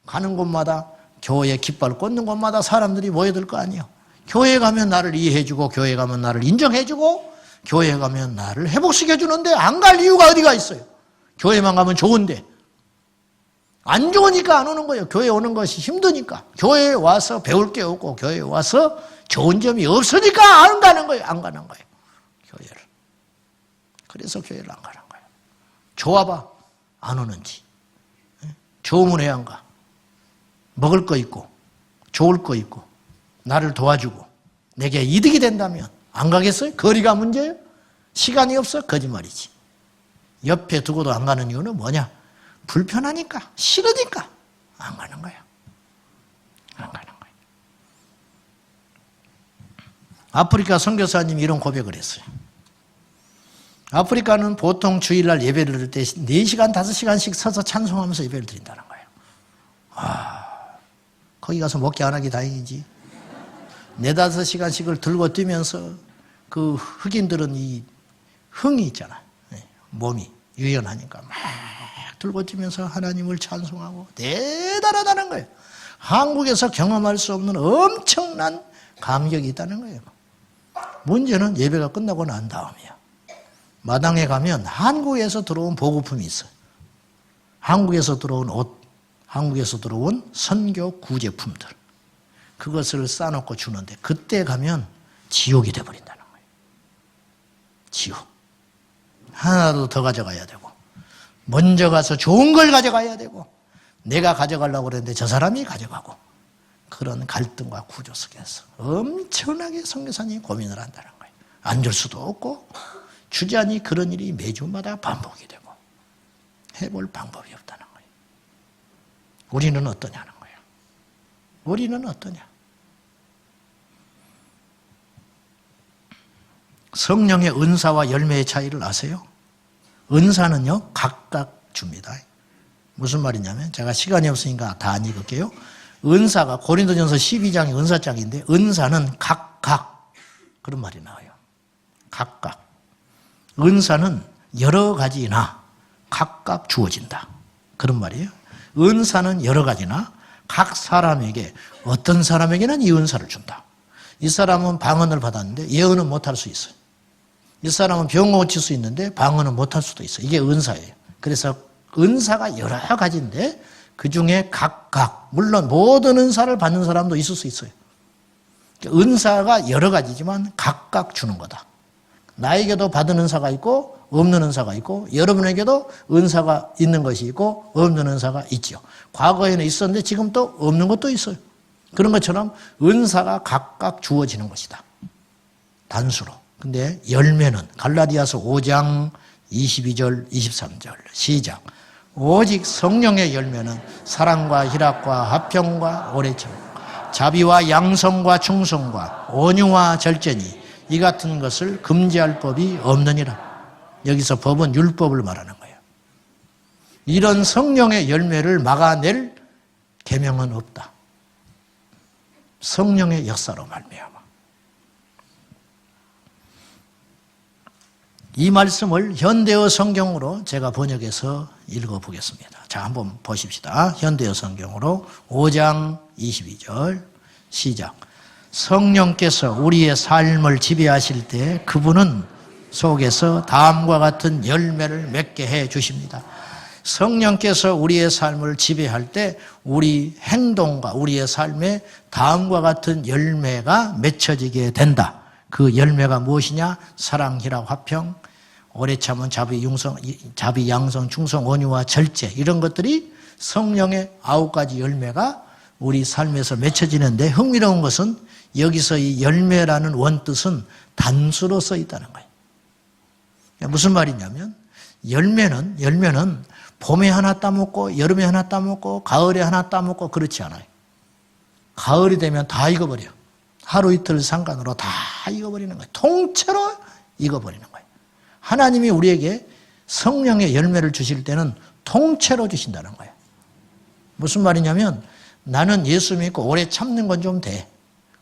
가는 곳마다 교회 깃발 꽂는 곳마다 사람들이 모여들 거 아니에요. 교회 가면 나를 이해해주고 교회 가면 나를 인정해주고 교회 가면 나를 회복시켜주는데 안 갈 이유가 어디가 있어요. 교회만 가면 좋은데 안 좋으니까 안 오는 거예요. 교회 오는 것이 힘드니까. 교회에 와서 배울 게 없고 교회에 와서 좋은 점이 없으니까 안 가는 거예요. 안 가는 거예요. 교회를. 그래서 교회를 안 가는 거예요. 좋아봐. 안 오는지. 좋으면 왜 안 가? 먹을 거 있고 좋을 거 있고 나를 도와주고 내게 이득이 된다면 안 가겠어요? 거리가 문제예요? 시간이 없어? 거짓말이지. 옆에 두고도 안 가는 이유는 뭐냐? 불편하니까 싫으니까 안 가는 거야. 안 가는 거야. 아프리카 선교사님이 이런 고백을 했어요. 아프리카는 보통 주일날 예배를 드릴 때 4시간, 5시간씩 서서 찬송하면서 예배를 드린다는 거예요. 거기 가서 목회 안 하기 다행이지. 4-5시간씩을 들고 뛰면서 그 흑인들은 이 흥이 있잖아. 몸이 유연하니까 막 들고 뛰면서 하나님을 찬송하고 대단하다는 거예요. 한국에서 경험할 수 없는 엄청난 감격이 있다는 거예요. 문제는 예배가 끝나고 난 다음이야. 마당에 가면 한국에서 들어온 보급품이 있어요. 한국에서 들어온 옷, 한국에서 들어온 선교 구제품들. 그것을 싸놓고 주는데 그때 가면 지옥이 돼버린다는 거예요. 지옥. 하나라도 더 가져가야 되고 먼저 가서 좋은 걸 가져가야 되고 내가 가져가려고 그랬는데 저 사람이 가져가고 그런 갈등과 구조 속에서 엄청나게 선교사님이 고민을 한다는 거예요. 안 줄 수도 없고 주저하니 그런 일이 매주마다 반복이 되고 해볼 방법이 없다는 거예요. 우리는 어떠냐는 거예요. 우리는 어떠냐. 성령의 은사와 열매의 차이를 아세요? 은사는요 각각 줍니다. 무슨 말이냐면 제가 시간이 없으니까 다 안 읽을게요. 은사가 고린도전서 12장이 은사장인데 은사는 각각 그런 말이 나와요. 각각. 은사는 여러 가지나 각각 주어진다. 그런 말이에요. 은사는 여러 가지나 각 사람에게 어떤 사람에게는 이 은사를 준다. 이 사람은 방언을 받았는데 예언은 못할 수 있어요. 이 사람은 병 고칠 수 있는데 방언은 못할 수도 있어요. 이게 은사예요. 그래서 은사가 여러 가지인데 그중에 각각 물론 모든 은사를 받는 사람도 있을 수 있어요. 은사가 여러 가지지만 각각 주는 거다. 나에게도 받은 은사가 있고 없는 은사가 있고 여러분에게도 은사가 있는 것이 있고 없는 은사가 있죠. 과거에는 있었는데 지금 또 없는 것도 있어요. 그런 것처럼 은사가 각각 주어지는 것이다. 단수로. 근데 열매는 갈라디아서 5장 22절 23절 시작. 오직 성령의 열매는 사랑과 희락과 화평과 오래참 자비와 양성과 충성과 온유와 절제니 이 같은 것을 금지할 법이 없느니라. 여기서 법은 율법을 말하는 거예요. 이런 성령의 열매를 막아낼 계명은 없다. 성령의 역사로 말미암아. 이 말씀을 현대어 성경으로 제가 번역해서 읽어보겠습니다. 자, 한번 보십시다. 현대어 성경으로 5장 22절 시작. 성령께서 우리의 삶을 지배하실 때 그분은 속에서 다음과 같은 열매를 맺게 해 주십니다. 성령께서 우리의 삶을 지배할 때 우리 행동과 우리의 삶에 다음과 같은 열매가 맺혀지게 된다. 그 열매가 무엇이냐? 사랑, 희락, 화평, 오래 참은 자비, 양성, 충성, 온유와 절제 이런 것들이 성령의 9가지 열매가 우리 삶에서 맺혀지는데 흥미로운 것은 여기서 이 열매라는 원뜻은 단수로 써 있다는 거예요. 무슨 말이냐면 열매는 봄에 하나 따먹고 여름에 하나 따먹고 가을에 하나 따먹고 그렇지 않아요. 가을이 되면 다 익어버려. 하루 이틀 상관으로 다 익어버리는 거예요. 통째로 익어버리는 거예요. 하나님이 우리에게 성령의 열매를 주실 때는 통째로 주신다는 거예요. 무슨 말이냐면 나는 예수 믿고 오래 참는 건 좀 돼.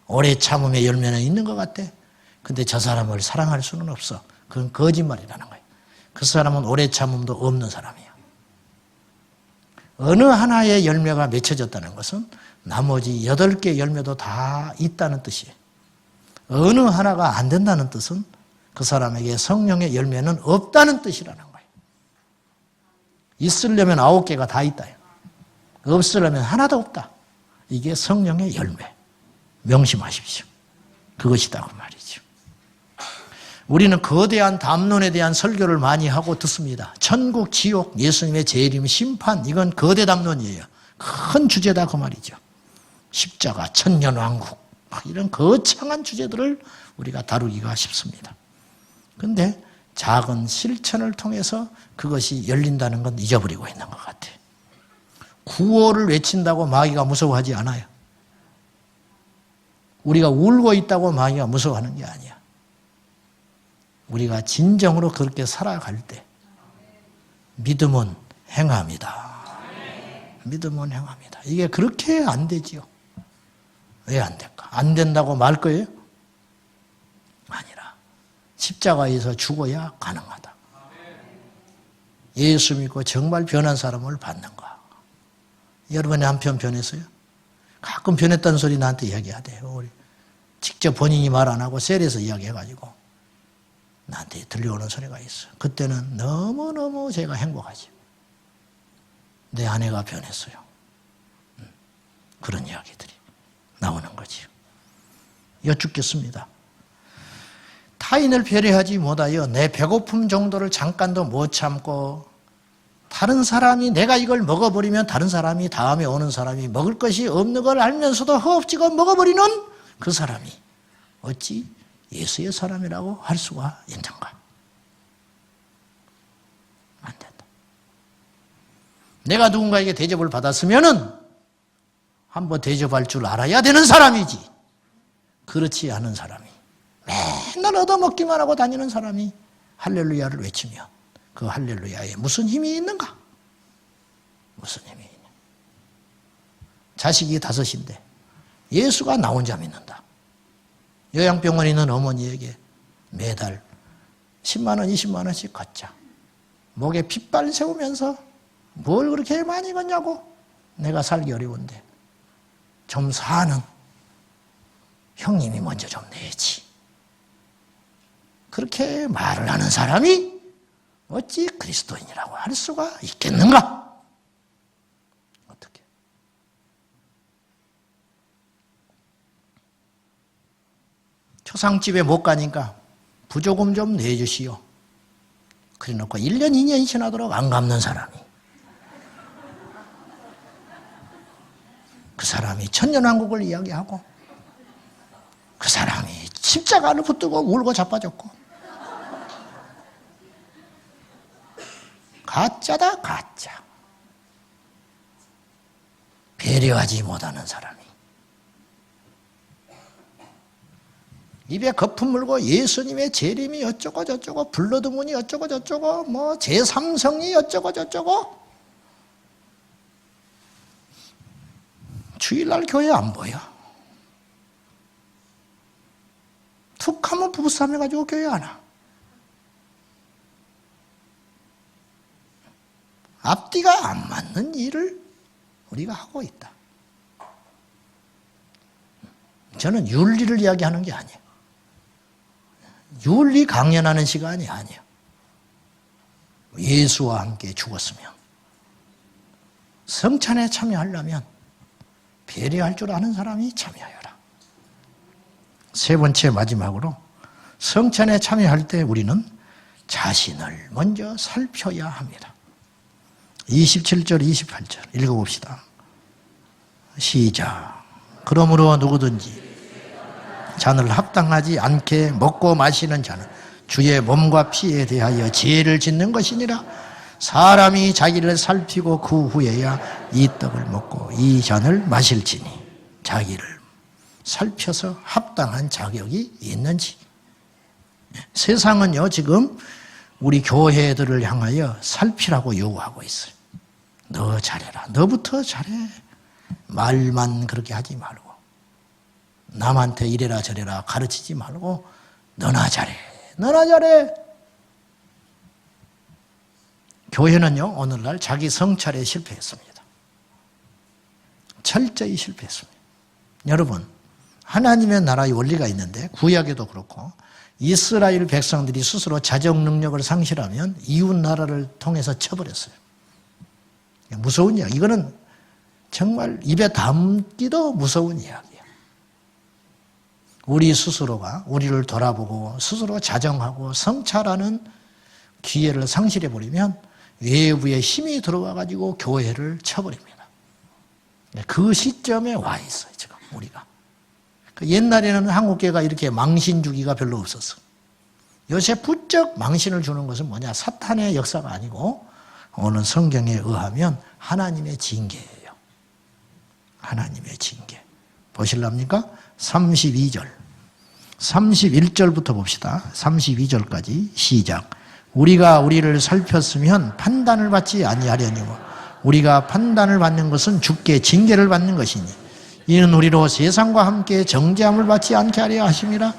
오래 참음의 열매는 있는 것 같아. 근데 저 사람을 사랑할 수는 없어. 그건 거짓말이라는 거예요. 그 사람은 오래 참음도 없는 사람이에요. 어느 하나의 열매가 맺혀졌다는 것은 나머지 8개 열매도 다 있다는 뜻이에요. 어느 하나가 안 된다는 뜻은 그 사람에게 성령의 열매는 없다는 뜻이라는 거예요. 있으려면 9개가 다 있다. 없으려면 하나도 없다. 이게 성령의 열매. 명심하십시오. 그것이다 그 말이죠. 우리는 거대한 담론에 대한 설교를 많이 하고 듣습니다. 천국, 지옥, 예수님의 재림, 심판, 이건 거대 담론이에요. 큰 주제다 그 말이죠. 십자가, 천년왕국, 이런 거창한 주제들을 우리가 다루기가 쉽습니다. 그런데 작은 실천을 통해서 그것이 열린다는 건 잊어버리고 있는 것 같아요. 구호를 외친다고 마귀가 무서워하지 않아요. 우리가 울고 있다고 마귀가 무서워하는 게 아니야. 우리가 진정으로 그렇게 살아갈 때 믿음은 행함이다. 믿음은 행함이다. 이게 그렇게 안 되지요. 왜 안 될까? 안 된다고 말 거예요? 아니라 십자가에서 죽어야 가능하다. 예수 믿고 정말 변한 사람을 받는가? 여러분의 한편 변했어요? 가끔 변했다는 소리 나한테 이야기하대요. 우리 직접 본인이 말 안 하고 셀에서 이야기해가지고 나한테 들려오는 소리가 있어요. 그때는 너무너무 제가 행복하지. 내 아내가 변했어요. 그런 이야기들이 나오는 거지요. 여쭙겠습니다. 타인을 배려하지 못하여 내 배고픔 정도를 잠깐도 못 참고 다른 사람이 내가 이걸 먹어버리면 다른 사람이 다음에 오는 사람이 먹을 것이 없는 걸 알면서도 허겁지겁 먹어버리는 그 사람이 어찌 예수의 사람이라고 할 수가 있는가? 안 된다. 내가 누군가에게 대접을 받았으면은 한번 대접할 줄 알아야 되는 사람이지. 그렇지 않은 사람이 맨날 얻어먹기만 하고 다니는 사람이 할렐루야를 외치면 그 할렐루야에 무슨 힘이 있는가? 무슨 힘이 있냐? 자식이 5인데 예수가 나 혼자 믿는다. 요양병원에 있는 어머니에게 매달 10만 원, 20만 원씩 걷자. 목에 핏발 세우면서 뭘 그렇게 많이 걷냐고? 내가 살기 어려운데 좀 사는 형님이 먼저 좀 내지. 그렇게 말을 하는 사람이 어찌 그리스도인이라고 할 수가 있겠는가? 어떻게? 초상집에 못 가니까 부조금 좀 내주시오. 그래 놓고 1년, 2년이 지나도록 안 갚는 사람이. 그 사람이 천년왕국을 이야기하고 그 사람이 십자가를 붙들고 울고 자빠졌고 가짜다 가짜. 배려하지 못하는 사람이 입에 거품 물고 예수님의 재림이 어쩌고 저쩌고 블러드문이 어쩌고 저쩌고 뭐 제3성이 어쩌고 저쩌고 주일날 교회 안 보여. 툭 하면 부부싸움 해가지고 교회 안 와. 앞뒤가 안 맞는 일을 우리가 하고 있다. 저는 윤리를 이야기하는 게 아니에요. 윤리 강연하는 시간이 아니에요. 예수와 함께 죽었으면 성찬에 참여하려면 배려할 줄 아는 사람이 참여하여라. 세 번째 마지막으로 성찬에 참여할 때 우리는 자신을 먼저 살펴야 합니다. 27절, 28절 읽어봅시다. 시작. 그러므로 누구든지 잔을 합당하지 않게 먹고 마시는 자는 주의 몸과 피에 대하여 죄를 짓는 것이니라. 사람이 자기를 살피고 그 후에야 이 떡을 먹고 이 잔을 마실지니 자기를 살펴서 합당한 자격이 있는지. 세상은요 지금 우리 교회들을 향하여 살피라고 요구하고 있어요. 너 잘해라. 너부터 잘해. 말만 그렇게 하지 말고 남한테 이래라 저래라 가르치지 말고 너나 잘해. 너나 잘해. 교회는요 오늘날 자기 성찰에 실패했습니다. 철저히 실패했습니다. 여러분 하나님의 나라의 원리가 있는데 구약에도 그렇고 이스라엘 백성들이 스스로 자정 능력을 상실하면 이웃 나라를 통해서 쳐버렸어요. 무서운 이야기. 이거는 정말 입에 담기도 무서운 이야기예요. 우리 스스로가 우리를 돌아보고 스스로 자정하고 성찰하는 기회를 상실해버리면 외부의 힘이 들어와가지고 교회를 쳐버립니다. 그 시점에 와 있어요, 지금 우리가. 옛날에는 한국교회가 이렇게 망신 주기가 별로 없었어. 요새 부쩍 망신을 주는 것은 뭐냐? 사탄의 역사가 아니고 오늘 성경에 의하면 하나님의 징계예요. 하나님의 징계. 보실랍니까? 32절. 31절부터 봅시다. 32절까지 시작. 우리가 우리를 살폈으면 판단을 받지 아니하려니와 우리가 판단을 받는 것은 주께 징계를 받는 것이니 이는 우리로 세상과 함께 정죄함을 받지 않게 하려 하심이라.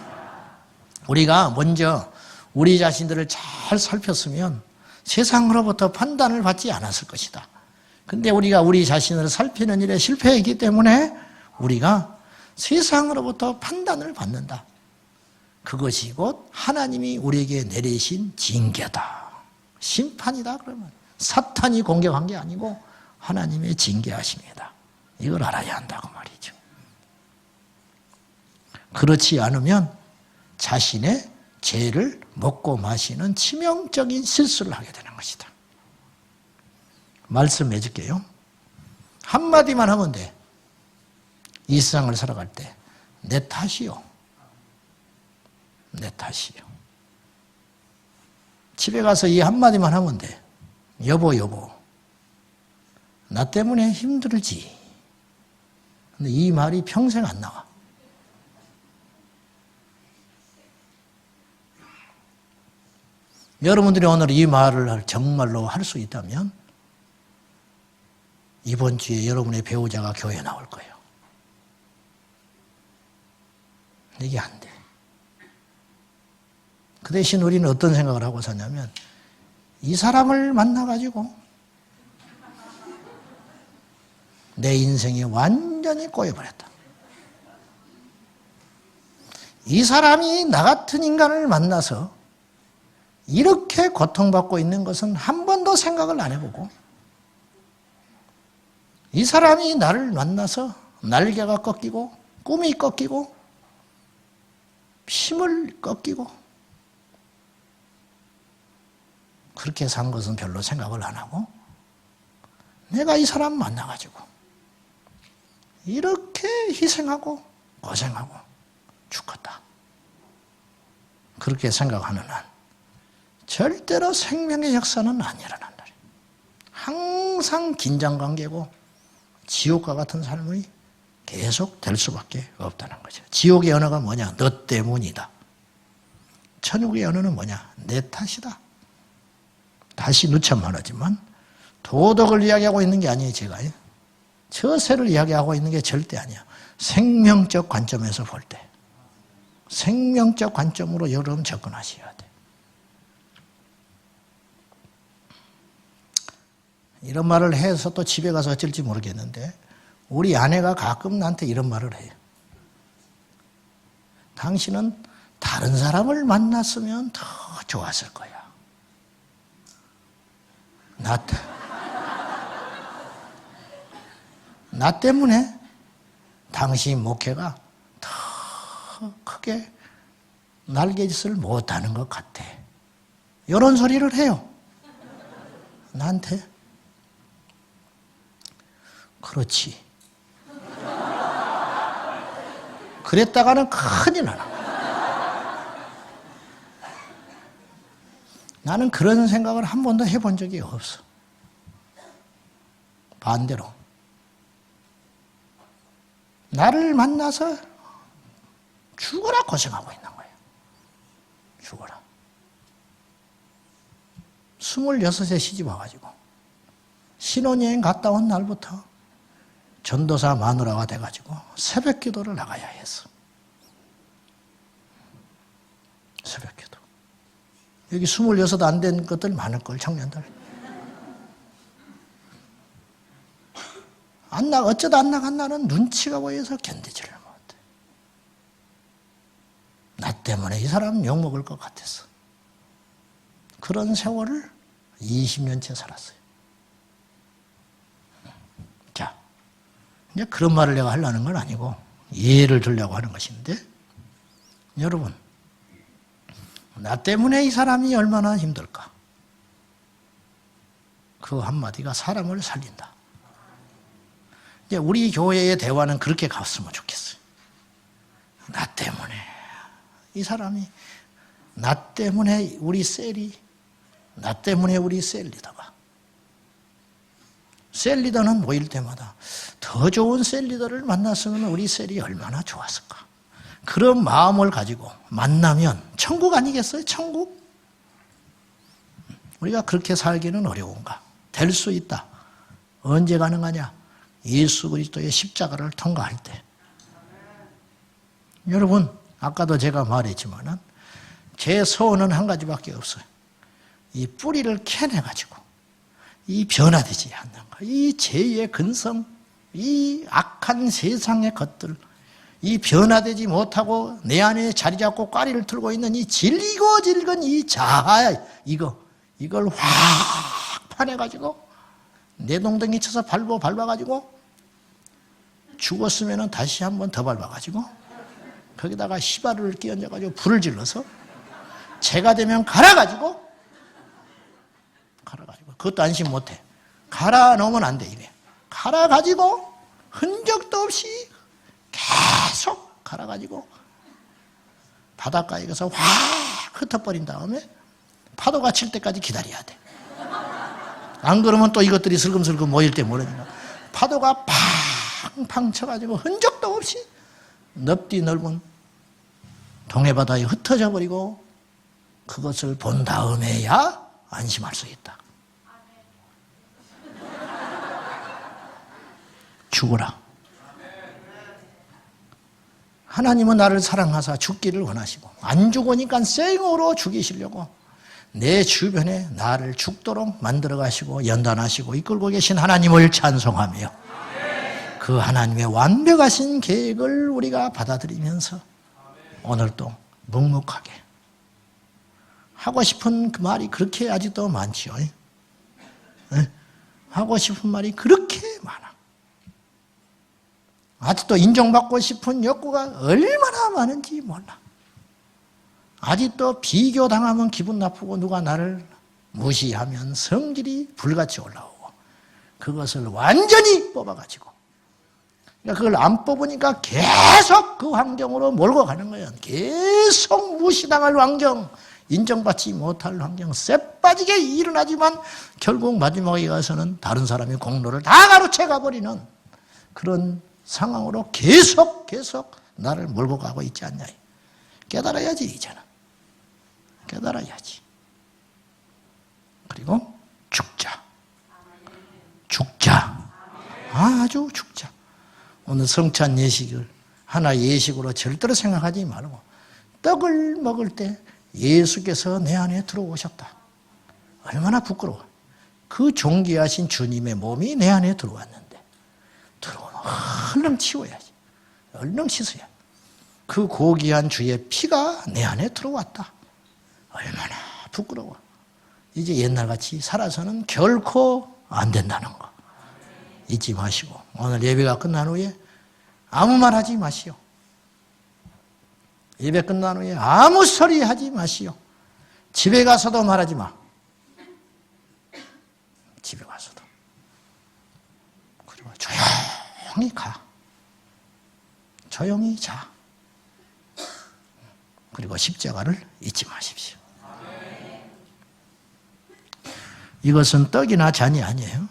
우리가 먼저 우리 자신들을 잘 살폈으면 세상으로부터 판단을 받지 않았을 것이다. 근데 우리가 우리 자신을 살피는 일에 실패했기 때문에 우리가 세상으로부터 판단을 받는다. 그것이 곧 하나님이 우리에게 내리신 징계다. 심판이다 그러면. 사탄이 공격한 게 아니고 하나님의 징계하심이다. 이걸 알아야 한다고 말이죠. 그렇지 않으면 자신의 죄를 먹고 마시는 치명적인 실수를 하게 되는 것이다. 말씀해 줄게요. 한마디만 하면 돼. 이 세상을 살아갈 때 내 탓이요. 내 탓이요. 집에 가서 이 한마디만 하면 돼. 여보 나 때문에 힘들지. 근데 이 말이 평생 안 나와. 여러분들이 오늘 이 말을 정말로 할 수 있다면 이번 주에 여러분의 배우자가 교회에 나올 거예요. 근데 이게 안 돼. 그 대신 우리는 어떤 생각을 하고 사냐면 이 사람을 만나가지고 내 인생이 완전히 꼬여버렸다. 이 사람이 나 같은 인간을 만나서 이렇게 고통받고 있는 것은 한 번도 생각을 안 해보고 이 사람이 나를 만나서 날개가 꺾이고 꿈이 꺾이고 힘을 꺾이고 그렇게 산 것은 별로 생각을 안 하고 내가 이 사람 만나가지고 이렇게 희생하고 고생하고 죽었다. 그렇게 생각하는 한 절대로 생명의 역사는 안 일어난다. 항상 긴장관계고 지옥과 같은 삶이 계속 될 수밖에 없다는 거죠. 지옥의 언어가 뭐냐? 너 때문이다. 천국의 언어는 뭐냐? 내 탓이다. 다시 누참 말하지만 도덕을 이야기하고 있는 게 아니에요. 제가 처세를 이야기하고 있는 게 절대 아니야. 생명적 관점에서 볼 때 생명적 관점으로 여러분 접근하셔야 돼. 이런 말을 해서 또 집에 가서 어쩔지 모르겠는데 우리 아내가 가끔 나한테 이런 말을 해요. 당신은 다른 사람을 만났으면 더 좋았을 거야. 나 때문에 당신 목회가 더 크게 날개짓을 못하는 것 같아. 이런 소리를 해요. 나한테. 그렇지. 그랬다가는 큰일 나는 거야. 나는 그런 생각을 한 번도 해본 적이 없어. 반대로. 나를 만나서 죽어라 고생하고 있는 거예요. 죽어라. 26에 시집 와가지고 신혼여행 갔다 온 날부터 전도사 마누라가 돼가지고 새벽 기도를 나가야 했어. 새벽 기도. 여기 26 안 된 것들 많을걸, 청년들. 어쩌다 안 나간 나는 눈치가 보여서 견디지를 못해. 나 때문에 이 사람은 욕먹을 것 같았어. 그런 세월을 20년째 살았어요. 자, 이제 그런 말을 내가 하려는 건 아니고 예를 들려고 하는 것인데, 여러분, 나 때문에 이 사람이 얼마나 힘들까? 그 한마디가 사람을 살린다. 이제 우리 교회의 대화는 그렇게 갔으면 좋겠어요. 나 때문에 이 사람이, 나 때문에 우리 셀이, 나 때문에 우리 셀 리더가. 셀 리더는 모일 때마다 더 좋은 셀 리더를 만났으면 우리 셀이 얼마나 좋았을까. 그런 마음을 가지고 만나면 천국 아니겠어요? 천국? 우리가 그렇게 살기는 어려운가? 될 수 있다. 언제 가능하냐? 예수 그리스도의 십자가를 통과할 때. 여러분, 아까도 제가 말했지만은 제 소원은 한 가지밖에 없어요. 이 뿌리를 캐내가지고 이 변화되지 않는 것, 이 죄의 근성, 이 악한 세상의 것들, 이 변화되지 못하고 내 안에 자리 잡고 꽈리를 틀고 있는 이 질기고 질근 이 자아, 이걸 확 파내가지고 내 동댕이 쳐서 밟아가지고 죽었으면 다시 한 번 더 밟아가지고 거기다가 시바를 끼얹어가지고 불을 질러서 재가 되면 갈아가지고 그것도 안심 못해. 갈아 넣으면 안 돼. 이래 갈아가지고 흔적도 없이 계속 갈아가지고 바닷가에 가서 확 흩어버린 다음에 파도가 칠 때까지 기다려야 돼. 안 그러면 또 이것들이 슬금슬금 모일 때 모르니까 파도가 팡팡 쳐가지고 흔적도 없이 넓디 넓은 동해바다에 흩어져 버리고 그것을 본 다음에야 안심할 수 있다. 죽어라. 하나님은 나를 사랑하사 죽기를 원하시고 안 죽으니까 생으로 죽이시려고 내 주변에 나를 죽도록 만들어 가시고 연단하시고 이끌고 계신 하나님을 찬송하며 그 하나님의 완벽하신 계획을 우리가 받아들이면서 오늘도 묵묵하게 하고 싶은 그 말이 그렇게 아직도 많지요. 하고 싶은 말이 그렇게 많아. 아직도 인정받고 싶은 욕구가 얼마나 많은지 몰라. 아직도 비교당하면 기분 나쁘고 누가 나를 무시하면 성질이 불같이 올라오고 그것을 완전히 뽑아가지고 그걸 안 뽑으니까 계속 그 환경으로 몰고 가는 거예요. 계속 무시당할 환경, 인정받지 못할 환경, 쎄빠지게 일어나지만 결국 마지막에 가서는 다른 사람이 공로를 다 가로채 가버리는 그런 상황으로 계속 나를 몰고 가고 있지 않냐. 깨달아야지 이제는. 깨달아야지. 그리고 죽자. 아주 죽자. 오늘 성찬 예식을 하나의 예식으로 절대로 생각하지 말고 떡을 먹을 때 예수께서 내 안에 들어오셨다. 얼마나 부끄러워. 그 존귀하신 주님의 몸이 내 안에 들어왔는데 들어오면 얼른 치워야지. 얼른 씻어야. 그 고귀한 주의 피가 내 안에 들어왔다. 얼마나 부끄러워. 이제 옛날같이 살아서는 결코 안 된다는 거 잊지 마시고 오늘 예배가 끝난 후에 아무 말 하지 마시오. 예배 끝난 후에 아무 소리 하지 마시오. 집에 가서도 말하지 마. 집에 가서도. 그리고 조용히 가. 조용히 자. 그리고 십자가를 잊지 마십시오. 이것은 떡이나 잔이 아니에요.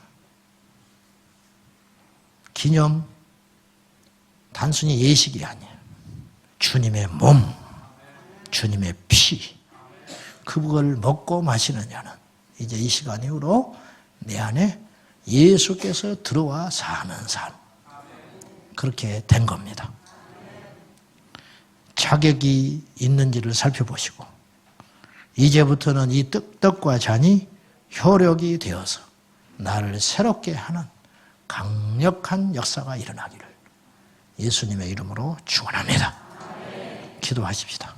기념, 단순히 예식이 아니에요. 주님의 몸, 주님의 피, 그걸 먹고 마시는 자는 이제 이 시간 이후로 내 안에 예수께서 들어와 사는 삶, 그렇게 된 겁니다. 자격이 있는지를 살펴보시고 이제부터는 이 떡과 잔이 효력이 되어서 나를 새롭게 하는 강력한 역사가 일어나기를 예수님의 이름으로 축원합니다. 기도하십시다.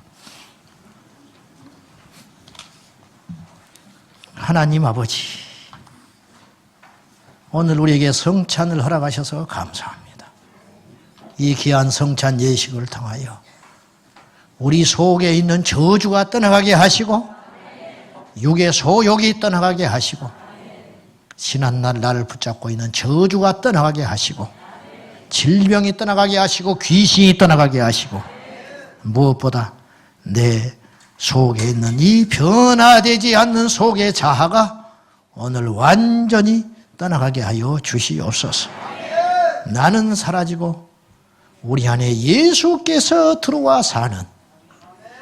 하나님 아버지, 오늘 우리에게 성찬을 허락하셔서 감사합니다. 이 귀한 성찬 예식을 통하여 우리 속에 있는 저주가 떠나가게 하시고 육의 소욕이 떠나가게 하시고 지난날 나를 붙잡고 있는 저주가 떠나가게 하시고 질병이 떠나가게 하시고 귀신이 떠나가게 하시고 무엇보다 내 속에 있는 이 변화되지 않는 속의 자아가 오늘 완전히 떠나가게 하여 주시옵소서. 나는 사라지고 우리 안에 예수께서 들어와 사는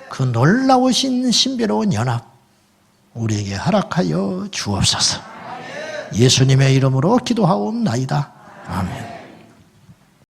그 놀라우신 신비로운 연합 우리에게 허락하여 주옵소서. 예수님의 이름으로 기도하옵나이다. 아멘.